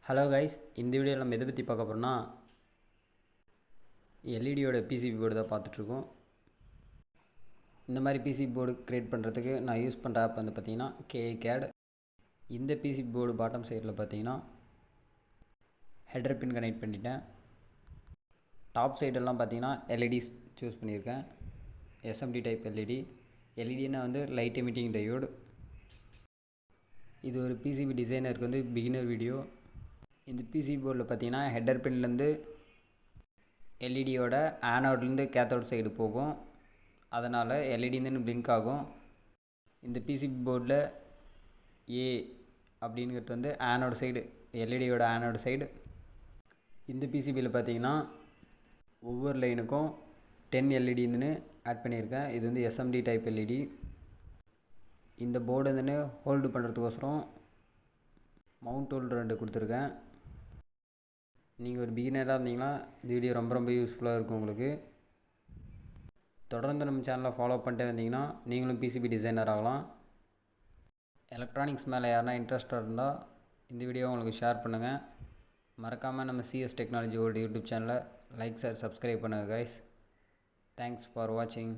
Hello guys, இந்த வீடியோவில் நம்ம எதை பற்றி பார்க்க போகிறோம்னா எல்இடியோட பிசிபி போர்டு தான் பார்த்துட்ருக்கோம். இந்த மாதிரி பிசிபி போர்டு க்ரியேட் பண்ணுறதுக்கு நான் யூஸ் பண்ணுற ஆப் வந்து பார்த்திங்கன்னா KiCad. இந்த பிசிபி போர்டு பாட்டம் சைடில் பார்த்தீங்கன்னா ஹெடர் பின் கனெக்ட் பண்ணிட்டேன். டாப் சைடெல்லாம் பார்த்தீங்கன்னா எல்இடிஸ் சூஸ் பண்ணியிருக்கேன். SMD டைப் எல்இடினா வந்து லைட் எமிட்டிங் டயோடு. இது ஒரு பிசிபி டிசைனருக்கு வந்து பிகினர் வீடியோ. இந்த பிசிபி போர்டில் பார்த்தீங்கன்னா ஹெடர் பின்லேருந்து எல்இடியோட ஆனோட்லேருந்து கேத்தோட் சைடு போகும். அதனால் எல்இடின்னு பிளிங்க் ஆகும். இந்த பிசிபி போர்டில் ஏ அப்படிங்கிறது வந்து ஆனோட் சைடு, எல்இடியோட ஆனோட் சைடு. இந்த பிசிபியில் பார்த்தீங்கன்னா ஒவ்வொரு லைனுக்கும் 10 எல்இடின்னு ஆட் பண்ணியிருக்கேன். இது வந்து SMD டைப் எல்இடி. இந்த போர்டு வந்து ஹோல்டு பண்ணுறதுக்கோசரம் மவுண்ட் ஹோல்டர் 2 கொடுத்துருக்கேன். நீங்கள் ஒரு பிகினராக இருந்தீங்கன்னா இந்த வீடியோ ரொம்ப யூஸ்ஃபுல்லாக இருக்கும் உங்களுக்கு. தொடர்ந்து நம்ம சேனலை ஃபாலோ பண்ணிட்டே வந்தீங்கன்னா நீங்களும் பிசிபி டிசைனர் ஆகலாம். எலக்ட்ரானிக்ஸ் மேலே யாருனா இன்ட்ரெஸ்டாக இருந்தால் இந்த வீடியோ உங்களுக்கு ஷேர் பண்ணுங்கள். மறக்காமல் நம்ம CS டெக்னாலஜி வேர்ல்டு யூடியூப் சேனலை லைக், ஷேர், சப்ஸ்கிரைப் பண்ணுங்கள் கைஸ். தேங்க்ஸ் ஃபார் வாட்சிங்.